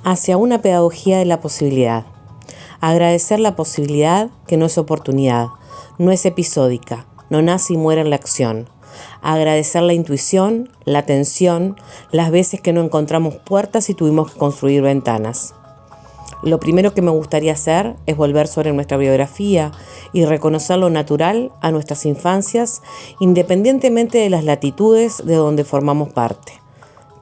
hacia una pedagogía de la posibilidad. Agradecer la posibilidad que no es oportunidad, no es episódica, no nace y muere en la acción. Agradecer la intuición, la atención, las veces que no encontramos puertas y tuvimos que construir ventanas. Lo primero que me gustaría hacer es volver sobre nuestra biografía y reconocer lo natural a nuestras infancias, independientemente de las latitudes de donde formamos parte.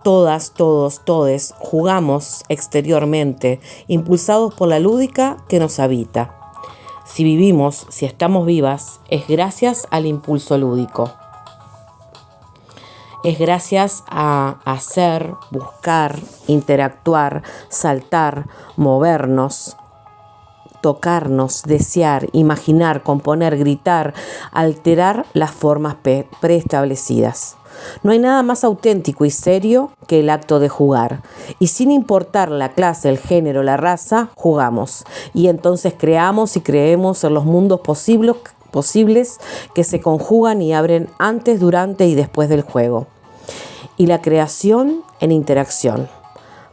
Todas, todos, todes jugamos exteriormente, impulsados por la lúdica que nos habita. Si vivimos, si estamos vivas, es gracias al impulso lúdico. Es gracias a hacer, buscar, interactuar, saltar, movernos, tocarnos, desear, imaginar, componer, gritar, alterar las formas preestablecidas. No hay nada más auténtico y serio que el acto de jugar. Y sin importar la clase, el género, la raza, jugamos. Y entonces creamos y creemos en los mundos posibles que se conjugan y abren antes, durante y después del juego. Y la creación en interacción.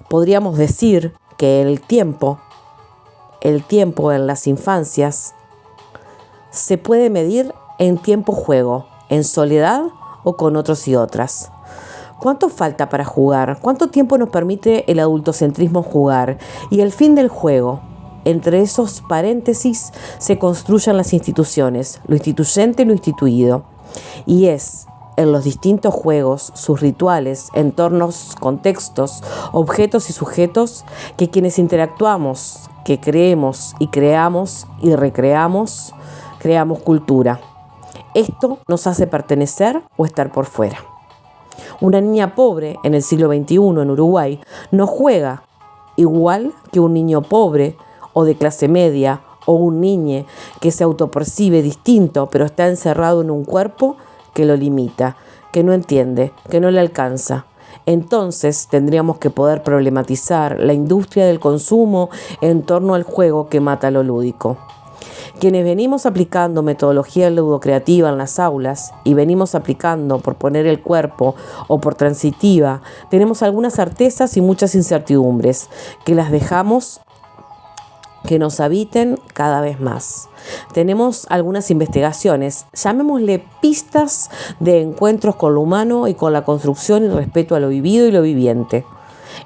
Podríamos decir que el tiempo en las infancias se puede medir en tiempo-juego, en soledad o con otros y otras. ¿Cuánto falta para jugar? ¿Cuánto tiempo nos permite el adultocentrismo jugar? Y el fin del juego. Entre esos paréntesis se construyen las instituciones, lo instituyente y lo instituido. Y es en los distintos juegos, sus rituales, entornos, contextos, objetos y sujetos que quienes interactuamos, que creemos y creamos y recreamos, creamos cultura. Esto nos hace pertenecer o estar por fuera. Una niña pobre en el siglo XXI en Uruguay no juega igual que un niño pobre o de clase media o un niño que se autopercibe distinto pero está encerrado en un cuerpo que lo limita, que no entiende, que no le alcanza. Entonces tendríamos que poder problematizar la industria del consumo en torno al juego que mata lo lúdico. Quienes venimos aplicando metodología ludocreativa en las aulas y venimos aplicando por poner el cuerpo o por transitiva, tenemos algunas certezas y muchas incertidumbres que las dejamos que nos habiten cada vez más. Tenemos algunas investigaciones, llamémosle pistas de encuentros con lo humano y con la construcción y respeto a lo vivido y lo viviente.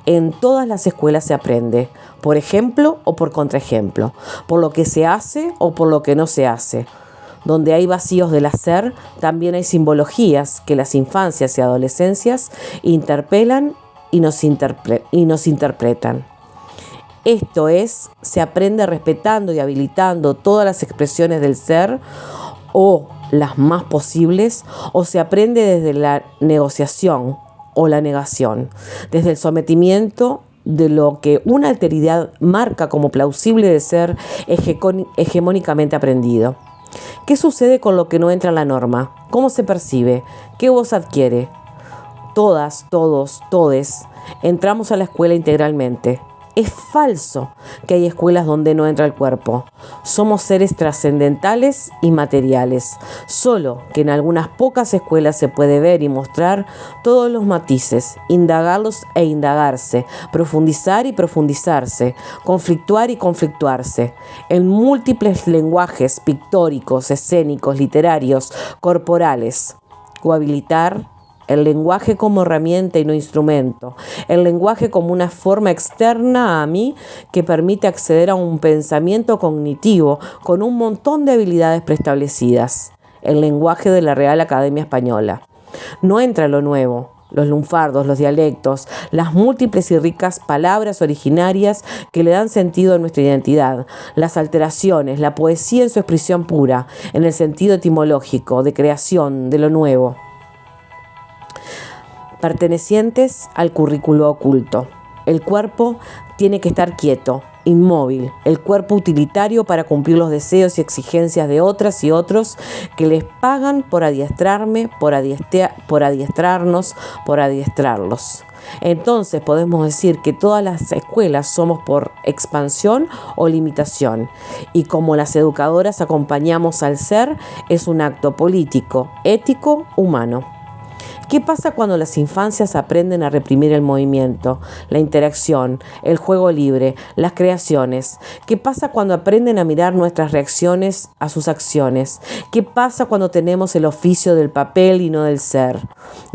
En todas las escuelas se aprende, por ejemplo o por contraejemplo, por lo que se hace o por lo que no se hace. Donde hay vacíos del hacer, también hay simbologías que las infancias y adolescencias interpelan y nos interpretan. Esto es, se aprende respetando y habilitando todas las expresiones del ser o las más posibles, o se aprende desde la negociación o la negación, desde el sometimiento de lo que una alteridad marca como plausible de ser hegemónicamente aprendido. ¿Qué sucede con lo que no entra en la norma? ¿Cómo se percibe? ¿Qué voz adquiere? Todas, todos, todes, entramos a la escuela integralmente. Es falso que hay escuelas donde no entra el cuerpo. Somos seres trascendentales y materiales. Solo que en algunas pocas escuelas se puede ver y mostrar todos los matices, indagarlos e indagarse, profundizar y profundizarse, conflictuar y conflictuarse. En múltiples lenguajes pictóricos, escénicos, literarios, corporales. Cohabilitar el lenguaje como herramienta y no instrumento, el lenguaje como una forma externa a mí que permite acceder a un pensamiento cognitivo con un montón de habilidades preestablecidas, el lenguaje de la Real Academia Española. No entra lo nuevo, los lunfardos, los dialectos, las múltiples y ricas palabras originarias que le dan sentido a nuestra identidad, las alteraciones, la poesía en su expresión pura, en el sentido etimológico, de creación, de lo nuevo. Pertenecientes al currículo oculto. El cuerpo tiene que estar quieto, inmóvil, el cuerpo utilitario para cumplir los deseos y exigencias de otras y otros que les pagan por adiestrarme, por adiestrarnos, por adiestrarlos. Entonces podemos decir que todas las escuelas somos por expansión o limitación, y como las educadoras acompañamos al ser, es un acto político, ético, humano. ¿Qué pasa cuando las infancias aprenden a reprimir el movimiento, la interacción, el juego libre, las creaciones? ¿Qué pasa cuando aprenden a mirar nuestras reacciones a sus acciones? ¿Qué pasa cuando tenemos el oficio del papel y no del ser?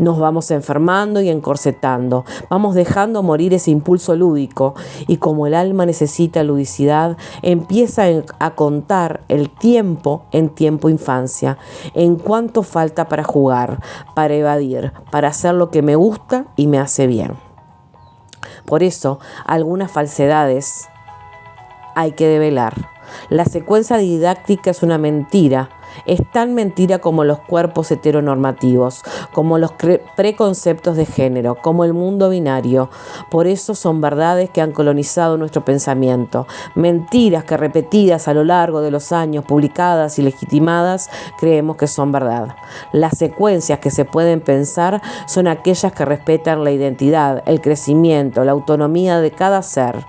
Nos vamos enfermando y encorsetando, vamos dejando morir ese impulso lúdico y como el alma necesita ludicidad, empieza a contar el tiempo en tiempo infancia, en cuánto falta para jugar, para evadir, para hacer lo que me gusta y me hace bien. Por eso, algunas falsedades hay que develar. La secuencia didáctica es una mentira. Es tan mentira como los cuerpos heteronormativos, como los preconceptos de género, como el mundo binario. Por eso son verdades que han colonizado nuestro pensamiento. Mentiras que repetidas a lo largo de los años, publicadas y legitimadas, creemos que son verdad. Las secuencias que se pueden pensar son aquellas que respetan la identidad, el crecimiento, la autonomía de cada ser.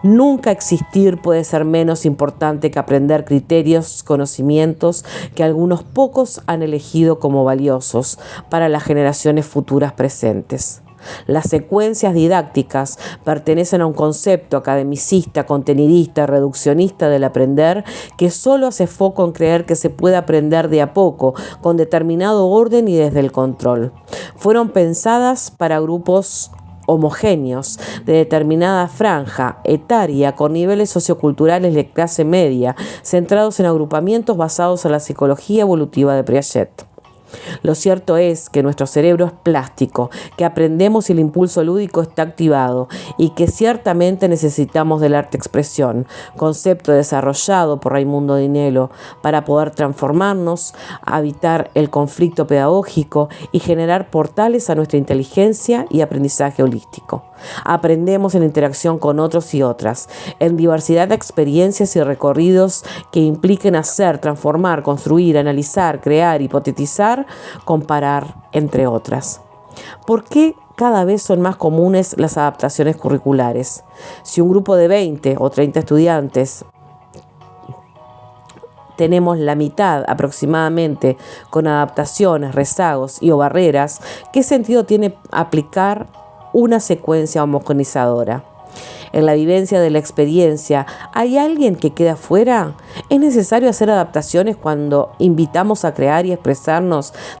Nunca existir puede ser menos importante que aprender criterios, conocimientos que algunos pocos han elegido como valiosos para las generaciones futuras presentes. Las secuencias didácticas pertenecen a un concepto academicista, contenidista, reduccionista del aprender que solo hace foco en creer que se puede aprender de a poco, con determinado orden y desde el control. Fueron pensadas para grupos homogéneos de determinada franja etaria con niveles socioculturales de clase media, centrados en agrupamientos basados en la psicología evolutiva de Piaget. Lo cierto es que nuestro cerebro es plástico, que aprendemos y el impulso lúdico está activado y que ciertamente necesitamos del arte expresión, concepto desarrollado por Raimundo Dinello para poder transformarnos, evitar el conflicto pedagógico y generar portales a nuestra inteligencia y aprendizaje holístico. Aprendemos en interacción con otros y otras, en diversidad de experiencias y recorridos que impliquen hacer, transformar, construir, analizar, crear, hipotetizar, comparar, entre otras. ¿Por qué cada vez son más comunes las adaptaciones curriculares? Si un grupo de 20 o 30 estudiantes tenemos la mitad aproximadamente con adaptaciones, rezagos y o barreras, ¿qué sentido tiene aplicar una secuencia homogeneizadora? En la vivencia de la experiencia, ¿hay alguien que queda fuera? ¿Es necesario hacer adaptaciones cuando invitamos a crear y expresarnos